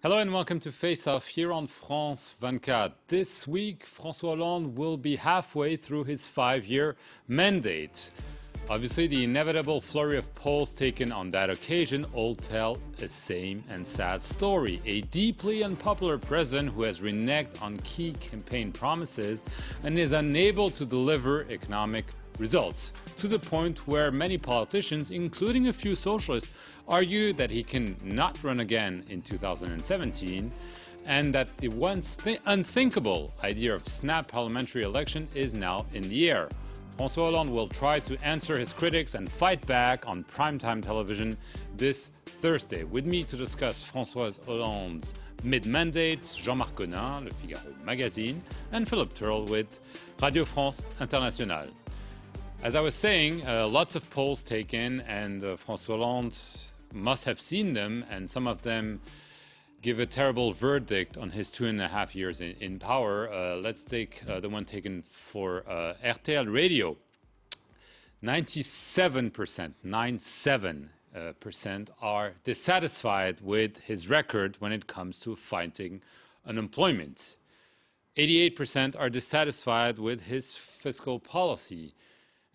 Hello and welcome to Face Off here on France 24. This week, François Hollande will be halfway through his 5-year mandate. Obviously, the inevitable flurry of polls taken on that occasion all tell a same and sad story. A deeply unpopular president who has reneged on key campaign promises and is unable to deliver economic results, to the point where many politicians, including a few socialists, argue that he can not run again in 2017 and that the once unthinkable idea of snap parliamentary election is now in the air. François Hollande will try to answer his critics and fight back on primetime television this Thursday. With me to discuss François Hollande's mid-mandate, Jean-Marc Conin, Le Figaro magazine, and Philip Turle with Radio France Internationale. As I was saying, lots of polls taken, and François Hollande must have seen them, and some of them give a terrible verdict on his 2.5 years in power. Let's take the one taken for RTL Radio. 97% are dissatisfied with his record when it comes to fighting unemployment. 88% are dissatisfied with his fiscal policy.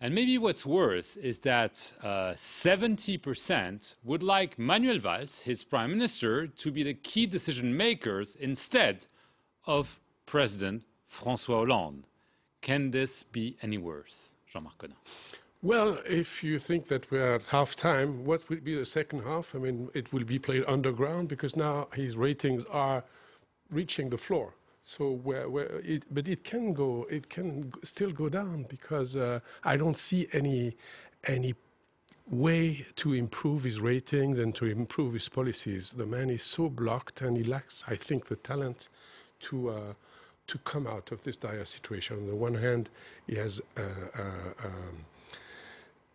And maybe what's worse is that 70% would like Manuel Valls, his prime minister, to be the key decision makers instead of President François Hollande. Can this be any worse, Jean-Marc Conin? Well, if you think that we're at half-time, what will be the second half? I mean, it will be played underground because now his ratings are reaching the floor. So, but it can still go down because I don't see any way to improve his ratings and to improve his policies. The man is so blocked, and he lacks, I think, the talent to come out of this dire situation. On the one hand, he has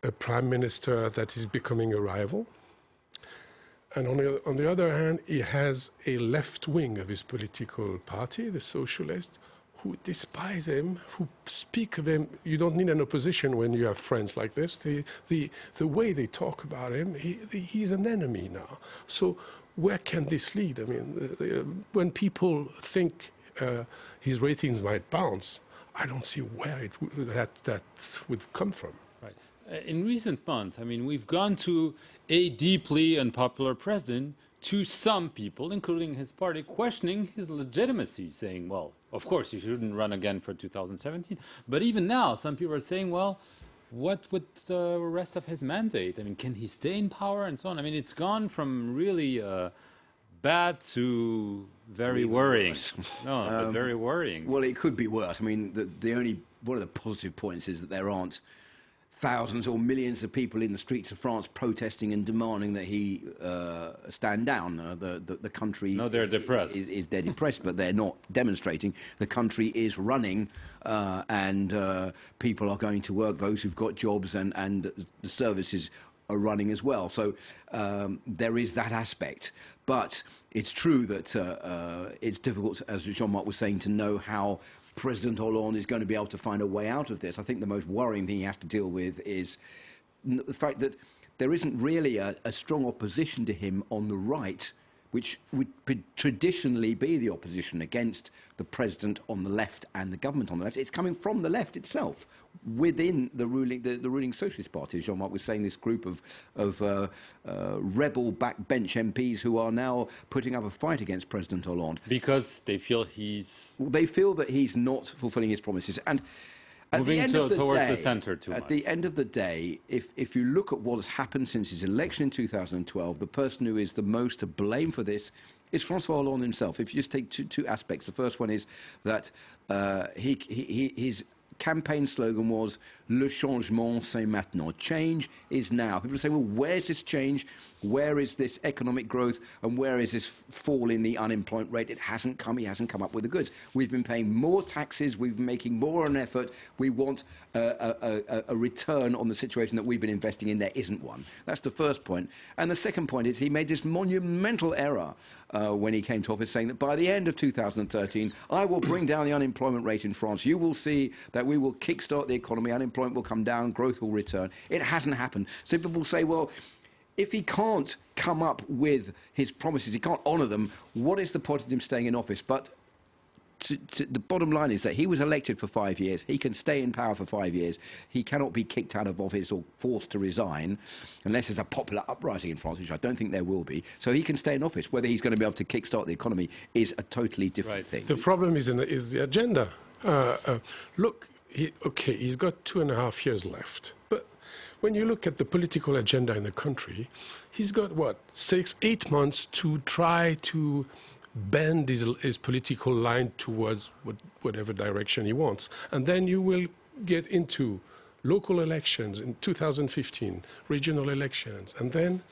a prime minister that is becoming a rival. And on the other hand, he has a left wing of his political party, the Socialists, who despise him, who speak of him. You don't need an opposition when you have friends like this. The way they talk about him, he's an enemy now. So where can this lead? I mean, when people think his ratings might bounce, I don't see where that would come from. Right. In recent months, I mean, we've gone to a deeply unpopular president, to some people, including his party, questioning his legitimacy, saying, well, of course, he shouldn't run again for 2017. But even now, some people are saying, well, what with the rest of his mandate? I mean, can he stay in power and so on? I mean, it's gone from really bad to very worrying. No, but very worrying. Well, it could be worse. I mean, one of the positive points is that there aren't thousands or millions of people in the streets of France protesting and demanding that he stand down. The country they're depressed. They're depressed, but they're not demonstrating. The country is running, and people are going to work. Those who've got jobs and the services are running as well. So there is that aspect. But it's true that it's difficult, as Jean-Marc was saying, to know how President Hollande is going to be able to find a way out of this. I think the most worrying thing he has to deal with is the fact that there isn't really a strong opposition to him on the right, which would traditionally be the opposition against the president on the left and the government on the left. It's coming from the left itself, within the ruling Socialist Party. Jean-Marc was saying, this group of rebel backbench MPs who are now putting up a fight against President Hollande. Because they feel they feel that he's not fulfilling his promises. And at moving the end of the towards day, the centre too much. At the end of the day, if you look at what has happened since his election in 2012, the person who is the most to blame for this is François Hollande himself. If you just take two aspects, the first one is that his campaign slogan was "Le changement, c'est maintenant." Change is now. People say, well, where's this change? Where is this economic growth? And where is this fall in the unemployment rate? It hasn't come. He hasn't come up with the goods. We've been paying more taxes. We've been making more an effort. We want a return on the situation that we've been investing in. There isn't one. That's the first point. And the second point is he made this monumental error when he came to office, saying that by the end of 2013, I will bring down the unemployment rate in France. You will see that we will kickstart the economy. Unemployment will come down. Growth will return. It hasn't happened. So people will say, well, if he can't come up with his promises, he can't honour them, what is the point of him staying in office? But the bottom line is that he was elected for 5 years. He can stay in power for 5 years. He cannot be kicked out of office or forced to resign unless there's a popular uprising in France, which I don't think there will be. So he can stay in office. Whether he's going to be able to kickstart the economy is a totally different thing. The problem is the agenda. Look, he's got 2.5 years left. But when you look at the political agenda in the country, he's got, 6-8 months to try to bend his political line towards whatever direction he wants. And then you will get into local elections in 2015, regional elections, and then,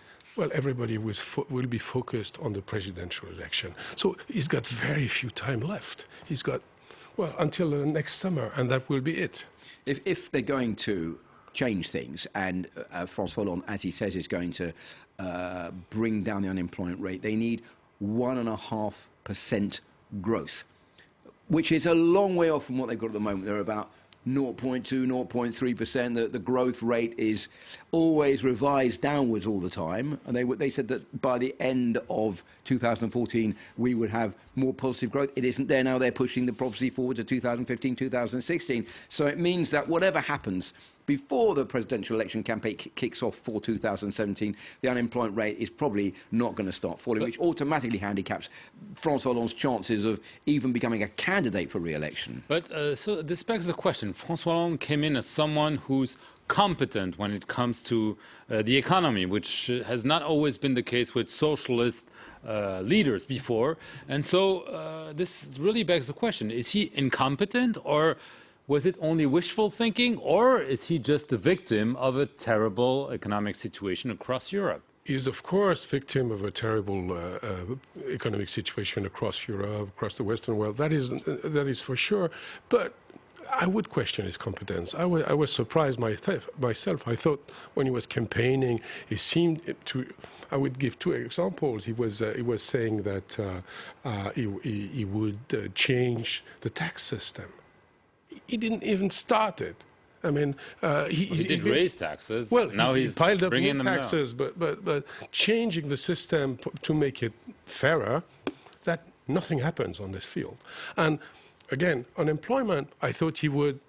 everybody will be focused on the presidential election. So he's got very few time left. He's got, until the next summer, and that will be it. If they're going to change things, and François Hollande, as he says, is going to bring down the unemployment rate, they need 1.5% growth, which is a long way off from what they've got at the moment. They're about 0.2, 0.3%. The growth rate is always revised downwards all the time. And they said that by the end of 2014, we would have more positive growth. It isn't there now. They're pushing the prophecy forward to 2015, 2016. So it means that whatever happens before the presidential election campaign kicks off for 2017, the unemployment rate is probably not going to start falling, which automatically handicaps François Hollande's chances of even becoming a candidate for re-election. But so this begs the question. François Hollande came in as someone who's competent when it comes to the economy, which has not always been the case with socialist leaders before. And so this really begs the question, is he incompetent, or was it only wishful thinking, or is he just a victim of a terrible economic situation across Europe? Is, of course, victim of a terrible economic situation across Europe, across the Western world. That is for sure. But I would question his competence. I was surprised myself. I thought when he was campaigning, he seemed to. I would give two examples. He was saying that he would change the tax system. He didn't even start it. I mean, he did raise taxes. Well, now he's piled up bringing more them taxes, down. but changing the system to make it fairer, that nothing happens on this field. And again, unemployment, I thought he would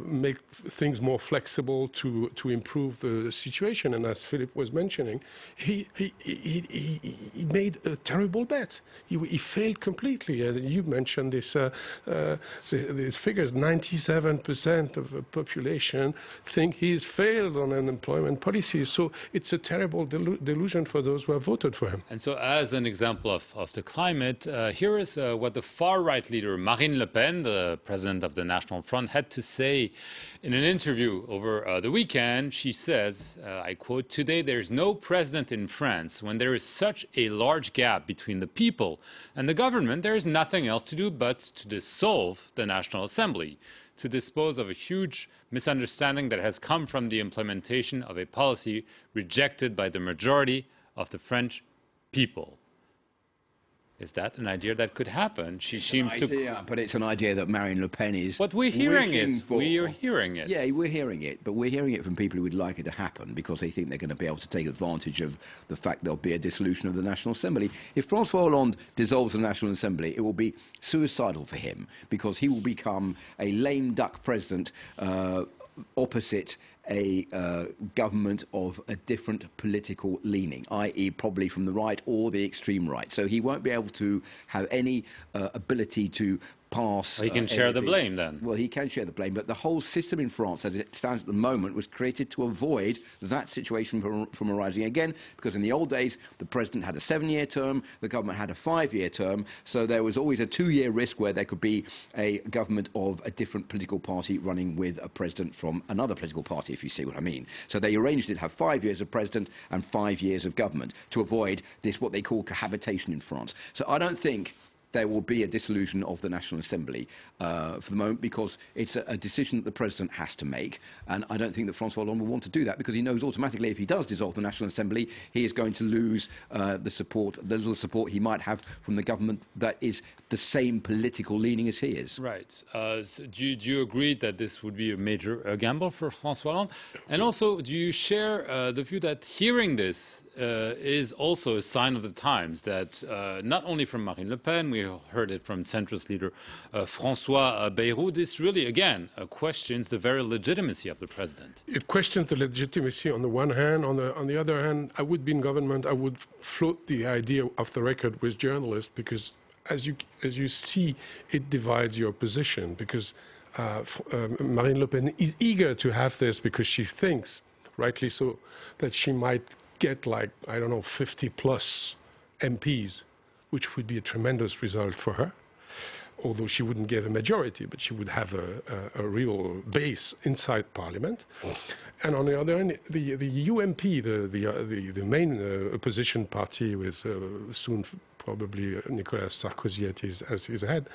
make things more flexible to improve the situation. And as Philip was mentioning, he made a terrible bet. He failed completely. You mentioned this these figures. 97% of the population think he's failed on unemployment policies. So it's a terrible delusion for those who have voted for him. And so as an example of the climate, here is what the far-right leader Marine Le Pen, the president of the National Front, had to say in an interview over the weekend. She says, I quote, "Today there's no president in France. When there is such a large gap between the people and the government, there is nothing else to do but to dissolve the National Assembly, to dispose of a huge misunderstanding that has come from the implementation of a policy rejected by the majority of the French people." Is that an idea that could happen? She seems to. But it's an idea that Marine Le Pen is. But we're hearing it. For. We are hearing it. Yeah, we're hearing it. But we're hearing it from people who would like it to happen because they think they're going to be able to take advantage of the fact there'll be a dissolution of the National Assembly. If François Hollande dissolves the National Assembly, it will be suicidal for him because he will become a lame duck president opposite a government of a different political leaning, i.e. probably from the right or the extreme right. So he won't be able to have any ability to pass. He can share the blame then. Well, he can share the blame, but the whole system in France, as it stands at the moment, was created to avoid that situation from arising again, because in the old days, the president had a 7-year term, the government had a 5-year term, so there was always a 2-year risk where there could be a government of a different political party running with a president from another political party, if you see what I mean. So they arranged it to have 5 years of president and 5 years of government to avoid this, what they call cohabitation in France. So I don't think there will be a dissolution of the National Assembly for the moment because it's a decision that the President has to make. And I don't think that François Hollande will want to do that because he knows automatically if he does dissolve the National Assembly, he is going to lose the little support he might have from the government that is the same political leaning as he is. Right. So do you agree that this would be a major gamble for François Hollande? And also, do you share the view that hearing this is also a sign of the times, that not only from Marine Le Pen, we heard it from centrist leader François Bayrou, this really, again, questions the very legitimacy of the president? It questions the legitimacy on the one hand. On the other hand, I would be in government, I would float the idea off the record with journalists, because as you see, it divides your position, because Marine Le Pen is eager to have this because she thinks, rightly so, that she might get, like, I don't know, 50 plus MPs, which would be a tremendous result for her, although she wouldn't get a majority, but she would have a real base inside Parliament. And on the other hand, the UMP, the main opposition party with soon probably Nicolas Sarkozy as his head,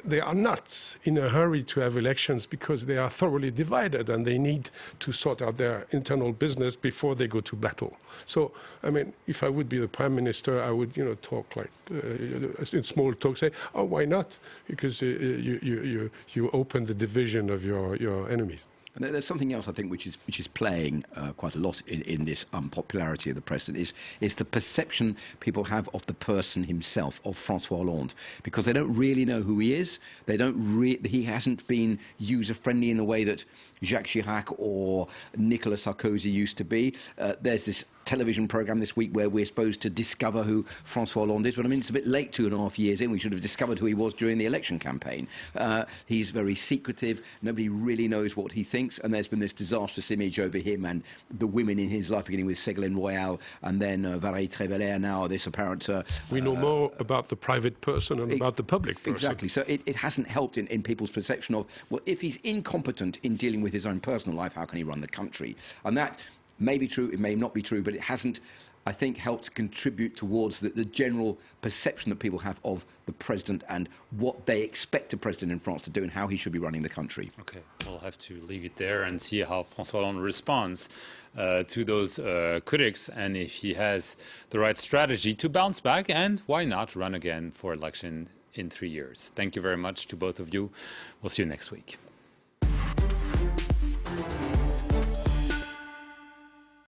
they are not in a hurry to have elections because they are thoroughly divided and they need to sort out their internal business before they go to battle. So, I mean, if I would be the prime minister, I would, talk like in small talk, say, "Oh, why not?" Because you open the division of your enemies. And there's something else, I think, which is playing quite a lot in this unpopularity of the president, is the perception people have of the person himself, of François Hollande, because they don't really know who he is. He hasn't been user-friendly in the way that Jacques Chirac or Nicolas Sarkozy used to be. There's this television programme this week where we're supposed to discover who François Hollande is, but I mean, it's a bit late 2.5 years in. We should have discovered who he was during the election campaign. He's very secretive. Nobody really knows what he thinks, and there's been this disastrous image over him and the women in his life, beginning with Ségolène Royal and then Valérie Trierweiler, now this apparent... we know more about the private person and about the public person. Exactly. So it hasn't helped in people's perception of, well, if he's incompetent in dealing with his own personal life, how can he run the country? And that may be true, it may not be true, but it hasn't, I think, helped contribute towards the general perception that people have of the president and what they expect a president in France to do and how he should be running the country. Okay, we'll have to leave it there and see how François Hollande responds to those critics, and if he has the right strategy to bounce back, and why not run again for election in 3 years. Thank you very much to both of you. We'll see you next week.